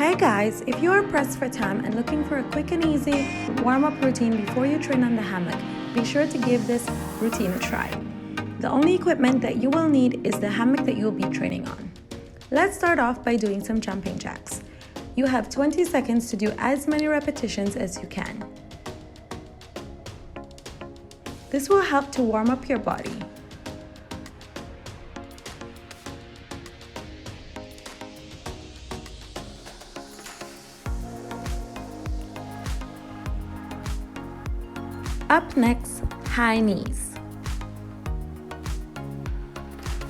Hey guys, if you are pressed for time and looking for a quick and easy warm-up routine before you train on the hammock, be sure to give this routine a try. The only equipment that you will need is the hammock that you will be training on. Let's start off by doing some jumping jacks. You have 20 seconds to do as many repetitions as you can. This will help to warm up your body. Up next, high knees.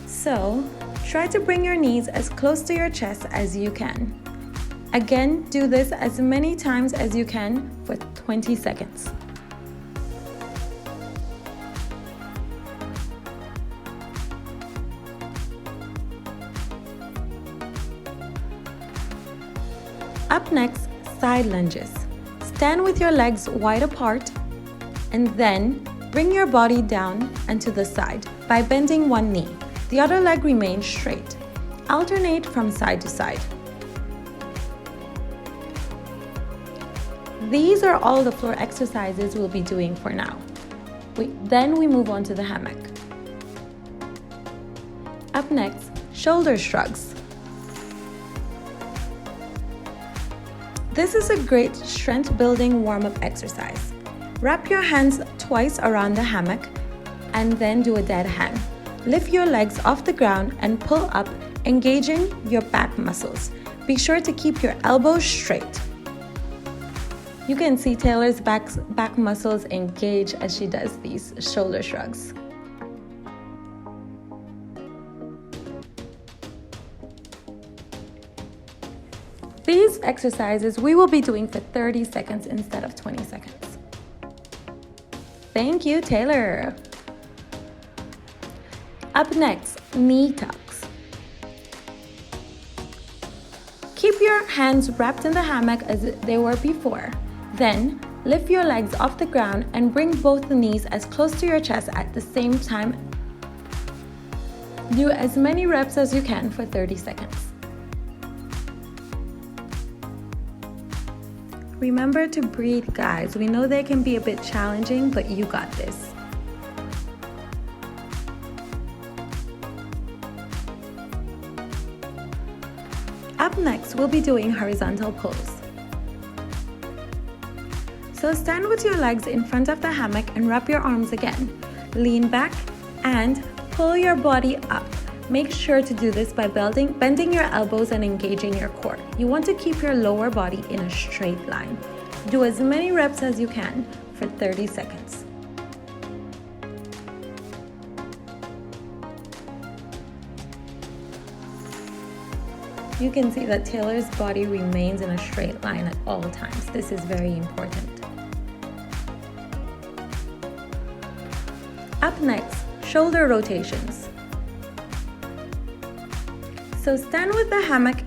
So, try to bring your knees as close to your chest as you can. Again, do this as many times as you can for 20 seconds. Up next, side lunges. Stand with your legs wide apart and then bring your body down and to the side by bending one knee. The other leg remains straight. Alternate from side to side. These are all the floor exercises we'll be doing for now. Then we move on to the hammock. Up next, shoulder shrugs. This is a great strength building warm-up exercise. Wrap your hands twice around the hammock and then do a dead hang. Lift your legs off the ground and pull up, engaging your back muscles. Be sure to keep your elbows straight. You can see Taylor's back muscles engage as she does these shoulder shrugs. These exercises we will be doing for 30 seconds instead of 20 seconds. Thank you, Taylor. Up next, knee tucks. Keep your hands wrapped in the hammock as they were before. Then, lift your legs off the ground and bring both the knees as close to your chest at the same time. Do as many reps as you can for 30 seconds. Remember to breathe, guys. We know they can be a bit challenging, but you got this. Up next, we'll be doing horizontal pulls. So stand with your legs in front of the hammock and wrap your arms again. Lean back and pull your body up. Make sure to do this by bending your elbows and engaging your core. You want to keep your lower body in a straight line. Do as many reps as you can for 30 seconds. You can see that Taylor's body remains in a straight line at all times. This is very important. Up next, shoulder rotations. So stand with the hammock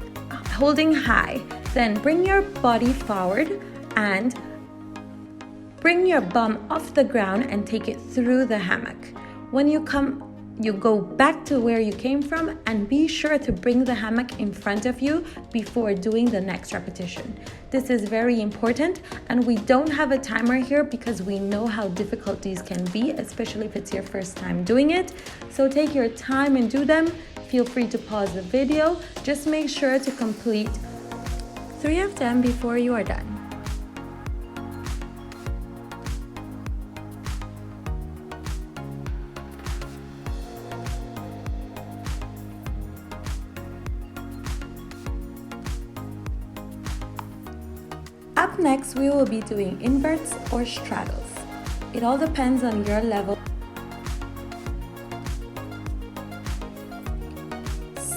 holding high, then bring your body forward and bring your bum off the ground and take it through the hammock. When you go back to where you came from and be sure to bring the hammock in front of you before doing the next repetition. This is very important and we don't have a timer here because we know how difficult these can be, especially if it's your first time doing it. So take your time and do them. Feel free to pause the video. Just make sure to complete 3 of them before you are done. Up next, we will be doing inverts or straddles. It all depends on your level.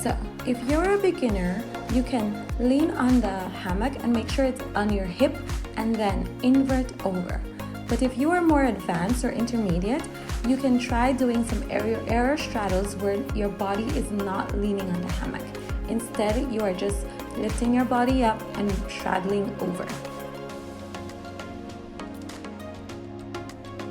So, if you're a beginner, you can lean on the hammock and make sure it's on your hip and then invert over. But if you are more advanced or intermediate, you can try doing some air straddles where your body is not leaning on the hammock. Instead, you are just lifting your body up and straddling over.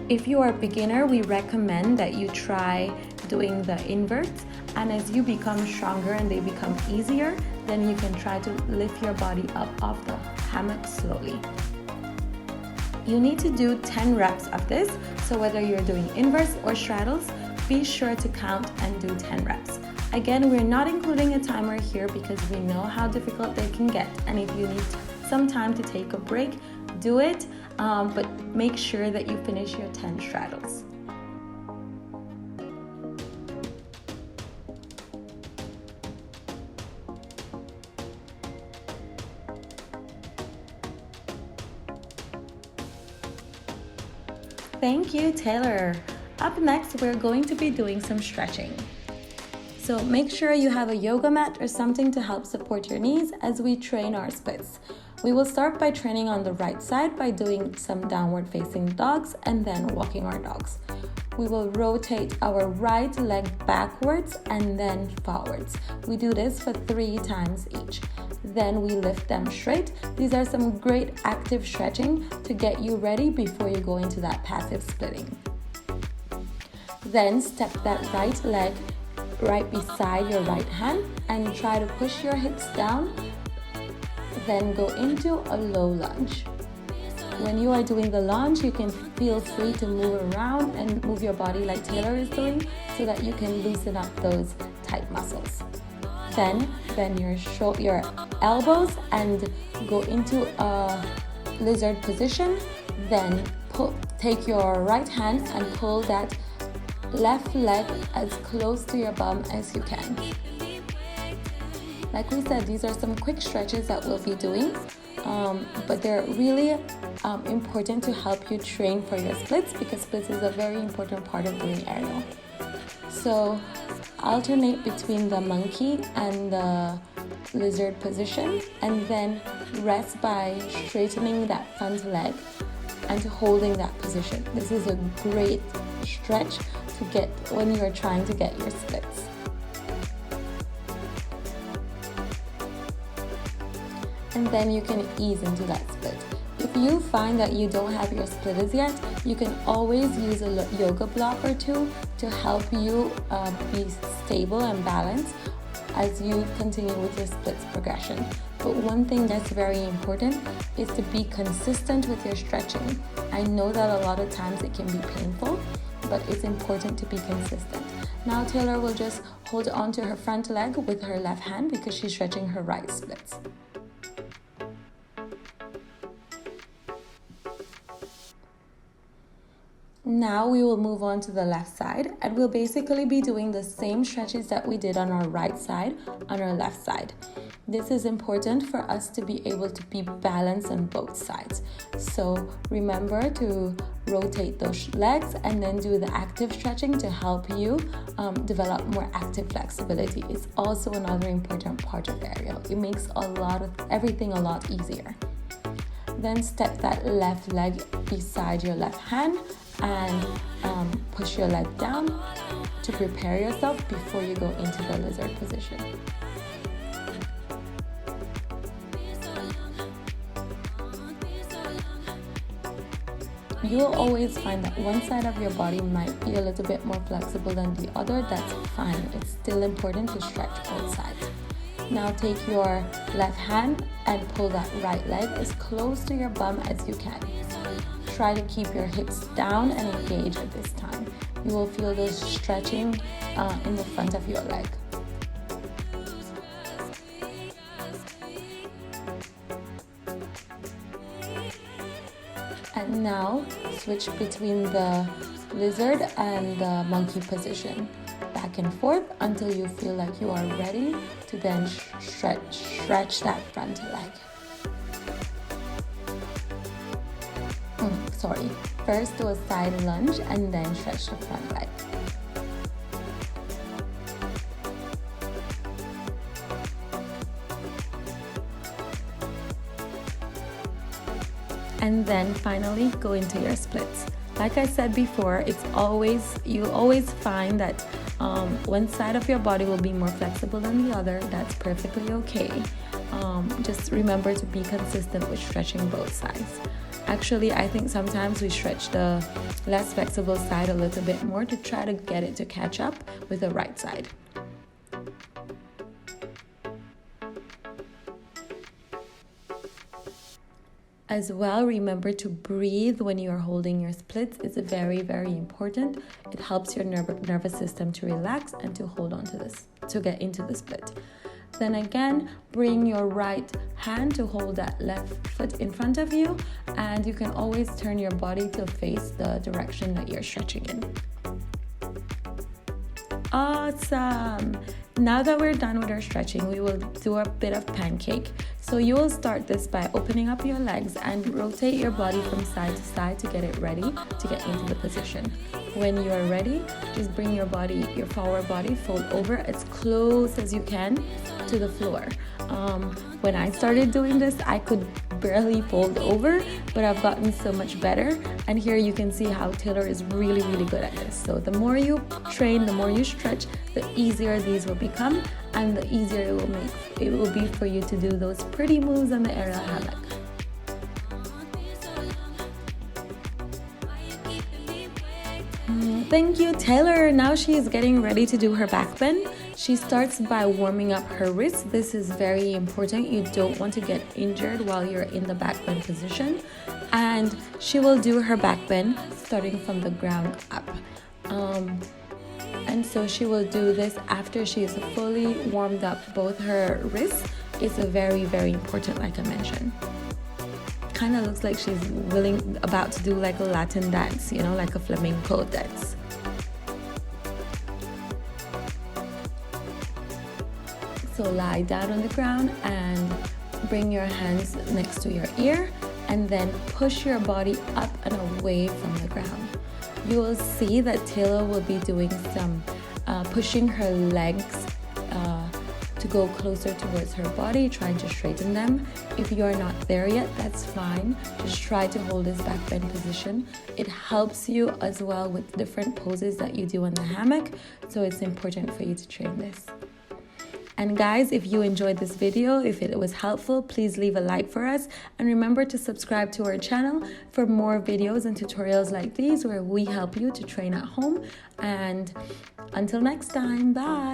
If you are a beginner, we recommend that you try doing the inverts, and as you become stronger and they become easier, Then you can try to lift your body up off the hammock slowly. You need to do 10 reps of this, so whether you're doing inverts or straddles, be sure to count and do 10 reps. Again, we're not including a timer here because we know how difficult they can get, and if you need some time to take a break, do it, but make sure that you finish your 10 straddles. Thank you, Taylor. Up next, we're going to be doing some stretching. So make sure you have a yoga mat or something to help support your knees as we train our splits. We will start by training on the right side by doing some downward facing dogs and then walking our dogs. We will rotate our right leg backwards and then forwards. We do this for 3 times each. Then we lift them straight. These are some great active stretching to get you ready before you go into that passive splitting. Then step that right leg right beside your right hand and try to push your hips down. Then go into a low lunge. When you are doing the lunge, you can feel free to move around and move your body like Taylor is doing so that you can loosen up those tight muscles. Then bend your elbows and go into a lizard position. Then take your right hand and pull that left leg as close to your bum as you can. Like we said, these are some quick stretches that we'll be doing, but they're really important to help you train for your splits because splits is a very important part of doing aerial. So alternate between the monkey and the lizard position, and then rest by straightening that front leg and holding that position. This is a great stretch to get when you're trying to get your splits. And then you can ease into that split. If you find that you don't have your splitters yet, you can always use a yoga block or two to help you be stable and balanced as you continue with your splits progression. But one thing that's very important is to be consistent with your stretching. I know that a lot of times it can be painful, but it's important to be consistent. Now Taylor will just hold on to her front leg with her left hand because she's stretching her right splits. Now we will move on to the left side, and we'll basically be doing the same stretches that we did on our right side on our left side. This is important for us to be able to be balanced on both sides. So remember to rotate those legs and then do the active stretching to help you develop more active flexibility. It's also another important part of aerial. It makes everything a lot easier. Then step that left leg beside your left hand and push your leg down to prepare yourself before you go into the lizard position. You'll always find that one side of your body might be a little bit more flexible than the other. That's fine. It's still important to stretch both sides. Now take your left hand and pull that right leg as close to your bum as you can. Try to keep your hips down and engage at this time. You will feel this stretching in the front of your leg. And now switch between the lizard and the monkey position, back and forth until you feel like you are ready to then stretch that front leg. First do a side lunge and then stretch the front leg. And then finally go into your splits. Like I said before, you'll always find that one side of your body will be more flexible than the other. That's perfectly okay. Just remember to be consistent with stretching both sides. Actually, I think sometimes we stretch the less flexible side a little bit more to try to get it to catch up with the right side. As well, remember to breathe when you are holding your splits. It's very, very important. It helps your nervous system to relax and to hold on to this, to get into the split. Then again, bring your right hand to hold that left foot in front of you, and you can always turn your body to face the direction that you're stretching in. Awesome! Now that we're done with our stretching, we will do a bit of pancake. So you will start this by opening up your legs and rotate your body from side to side to get it ready to get into the position. When you are ready, just bring your body, your forward body, fold over as close as you can to the floor. When I started doing this, I could barely fold over, but I've gotten so much better. And here you can see how Taylor is really, really good at this. So the more you train, the more you stretch, the easier these will become, and the easier it will be for you to do those pretty moves on the aerial hammock. Thank you, Taylor. Now she is getting ready to do her back bend. She starts by warming up her wrists. This is very important. You don't want to get injured while you're in the back bend position. And she will do her back bend starting from the ground up. And so she will do this after she is fully warmed up both her wrists. It's very, very important, like I mentioned. Kind of looks like she's about to do like a Latin dance, you know, like a flamenco dance. So lie down on the ground and bring your hands next to your ear, and then push your body up and away from the ground. You will see that Taylor will be doing some pushing her legs to go closer towards her body, trying to straighten them. If you are not there yet, that's fine. Just try to hold this back bend position. It helps you as well with different poses that you do on the hammock, so it's important for you to train this. And guys, if you enjoyed this video, if it was helpful, please leave a like for us. And remember to subscribe to our channel for more videos and tutorials like these where we help you to train at home. And until next time, bye.